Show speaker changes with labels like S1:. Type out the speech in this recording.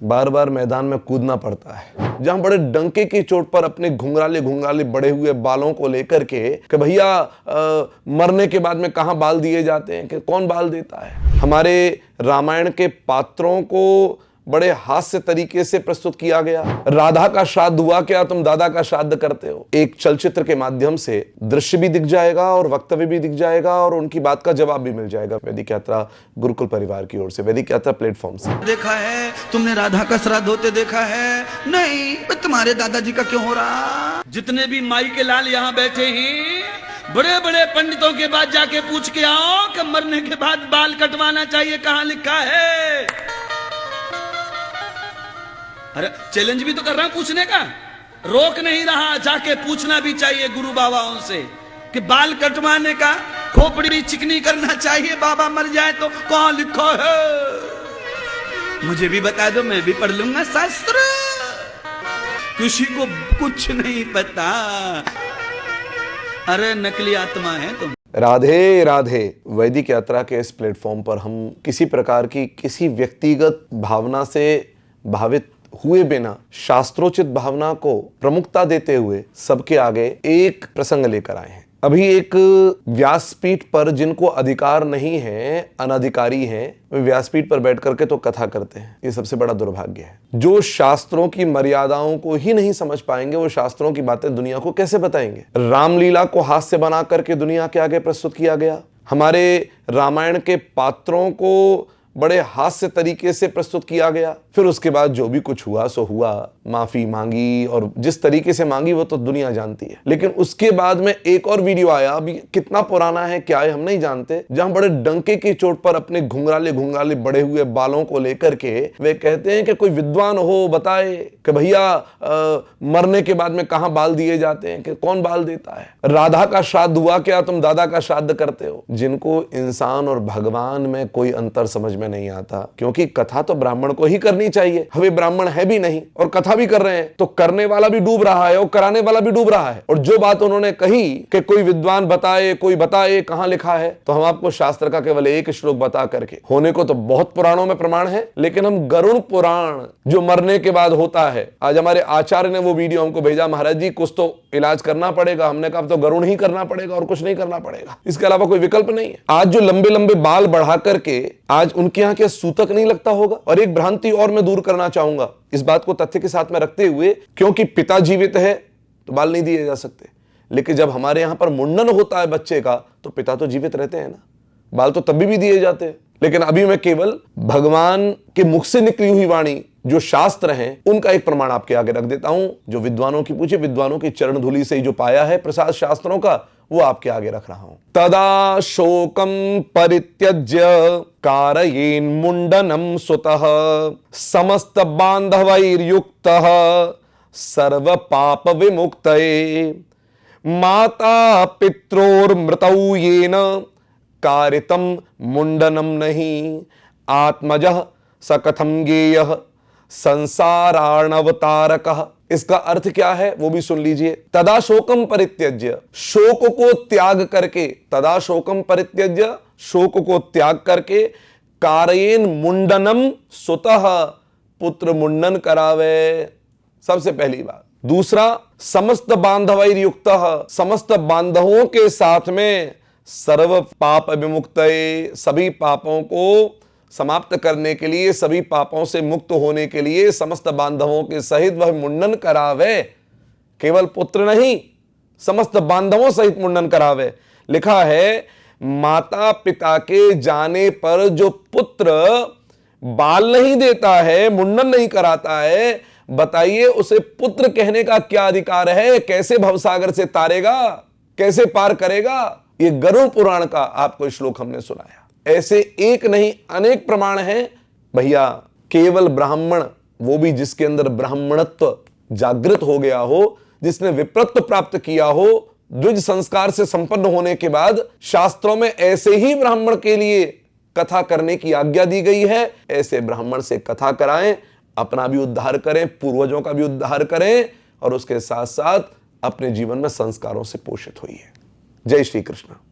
S1: बार बार मैदान में कूदना पड़ता है, जहां बड़े डंके की चोट पर अपने घुंघराले घुंघराले बड़े हुए बालों को लेकर के कि भैया मरने के बाद में कहां बाल दिए जाते हैं, कि कौन बाल देता है। हमारे रामायण के पात्रों को बड़े हास्य तरीके से प्रस्तुत किया गया। राधा का श्राद्ध हुआ, क्या तुम दादा का श्राद्ध करते हो। एक चलचित्र के माध्यम से दृश्य भी दिख जाएगा और वक्तव्य भी दिख जाएगा और उनकी बात का जवाब भी मिल जाएगा। वैदिक यात्रा गुरुकुल परिवार की ओर से, वैदिक यात्रा प्लेटफॉर्म से।
S2: देखा है तुमने राधा का श्राद्ध होते देखा है? नहीं, तुम्हारे दादाजी का क्यों हो रहा? जितने भी माई के लाल यहाँ बैठे हैं, बड़े बड़े पंडितों के बाद जाके पूछ के आओ कि मरने के बाद बाल कटवाना चाहिए, कहाँ लिखा है? अरे चैलेंज भी तो कर रहा हूं पूछने का, रोक नहीं रहा, जाके पूछना भी चाहिए गुरु बाबाओं से कि बाल कटवाने का, खोपड़ी भी चिकनी करना चाहिए, बाबा मर जाए तो कहां लिखा है? मुझे भी बता दो, मैं भी पढ़ लूंगा शास्त्र। किसी को कुछ नहीं पता। अरे नकली आत्मा है तुम।
S1: राधे राधे। वैदिक यात्रा के इस प्लेटफॉर्म पर हम किसी प्रकार की किसी व्यक्तिगत भावना से भावित हुए बिना शास्त्रोचित भावना को प्रमुखता देते हुए सबके आगे एक प्रसंग लेकर आए हैं। अभी एक व्यासपीठ पर जिनको अधिकार नहीं है, अनधिकारी हैं, वे व्यासपीठ पर बैठ करके तो कथा करते हैं। ये सबसे बड़ा दुर्भाग्य है। जो शास्त्रों की मर्यादाओं को ही नहीं समझ पाएंगे, वो शास्त्रों की बातें दुनिया को कैसे बताएंगे। रामलीला को हास्य बना करके दुनिया के आगे प्रस्तुत किया गया। हमारे रामायण के पात्रों को बड़े हास्य तरीके से प्रस्तुत किया गया। फिर उसके बाद जो भी कुछ हुआ सो हुआ, माफी मांगी और जिस तरीके से मांगी वो तो दुनिया जानती है। लेकिन उसके बाद में एक और वीडियो आया, अभी कितना पुराना है क्या है हम नहीं जानते, जहां बड़े डंके की चोट पर अपने घुंघराले घुंघराले बड़े हुए बालों को लेकर के वे कहते हैं कि कोई विद्वान हो बताए कि भैया मरने के बाद में कहां बाल दिए जाते हैं, कि कौन बाल देता है। राधा का श्राद्ध हुआ, क्या तुम दादा का श्राद्ध करते हो। जिनको इंसान और भगवान में कोई अंतर समझ में नहीं आता, क्योंकि कथा तो ब्राह्मण को ही करनी चाहिए। हमें ब्राह्मण है भी नहीं और कथा भी कर रहे हैं, तो करने वाला भी डूब रहा है और कराने वाला भी डूब रहा है। और जो बात उन्होंने कही कि कोई विद्वान बताए, कोई बताए कहां लिखा है, तो हम आपको शास्त्र का केवल एक श्लोक बता करके, होने को तो बहुत पुराणों में प्रमाण है, लेकिन हम गरुड़ पुराण जो मरने के बाद होता है, आज हमारे आचार्य ने वो वीडियो हमको भेजा, महाराज जी कुछ तो इलाज करना पड़ेगा। हमने कहा तो गरुड़ ही करना पड़ेगा और कुछ नहीं करना पड़ेगा, इसके अलावा कोई विकल्प नहीं है। आज जो लंबे लंबे बाल बढ़ा करके आज उनके यहाँ के सूतक नहीं लगता होगा। और एक भ्रांति और मैं दूर करना चाहूंगा इस बात को तथ्य के साथ में रखते हुए, क्योंकि पिता जीवित है तो बाल नहीं दिए जा सकते, लेकिन जब हमारे यहां पर मुंडन होता है बच्चे का तो पिता तो जीवित रहते हैं ना, बाल तो तभी भी दिए जाते हैं। लेकिन अभी मैं केवल भगवान के मुख से निकली हुई वाणी जो शास्त्र हैं उनका एक प्रमाण आपके आगे रख देता हूं, जो विद्वानों की पूछे, विद्वानों की चरण धूलि से जो पाया है प्रसाद शास्त्रों का, वो आपके आगे रख रहा हूं। तदा शोकम परित्यज्य कारयेन मुंडनम सुतः समस्त बांधवैर्युक्तः सर्व पाप विमुक्तये माता पित्रोर्मृतौ येन कारितम मुंडनम नहीं आत्मजः सकथम गेयः संसारार्णवतारकः। इसका अर्थ क्या है वो भी सुन लीजिए। तदा शोकम परित्यज्य, शोक को त्याग करके, तदा शोकम परित्यज्य, शोक को त्याग करके, कारयेन मुंडनम सुतः, पुत्र मुंडन करावे, सबसे पहली बात। दूसरा, समस्त बांधवैर्युक्तः, समस्त बांधवों के साथ में, सर्व पाप विमुक्तये, सभी पापों को समाप्त करने के लिए, सभी पापों से मुक्त होने के लिए समस्त बांधवों के सहित वह मुंडन करावे। केवल पुत्र नहीं, समस्त बांधवों सहित मुंडन करावे। लिखा है माता पिता के जाने पर जो पुत्र बाल नहीं देता है, मुंडन नहीं कराता है, बताइए उसे पुत्र कहने का क्या अधिकार है। कैसे भवसागर से तारेगा, कैसे पार करेगा। ये गरुड़ पुराण का आपको श्लोक हमने सुनाया। ऐसे एक नहीं अनेक प्रमाण हैं भैया। केवल ब्राह्मण, वो भी जिसके अंदर ब्राह्मणत्व जागृत हो गया हो, जिसने विप्रत्व प्राप्त किया हो, द्विज संस्कार से संपन्न होने के बाद शास्त्रों में ऐसे ही ब्राह्मण के लिए कथा करने की आज्ञा दी गई है। ऐसे ब्राह्मण से कथा कराएं, अपना भी उद्धार करें, पूर्वजों का भी उद्धार करें और उसके साथ साथ अपने जीवन में संस्कारों से पोषित होइए। जय श्री कृष्ण।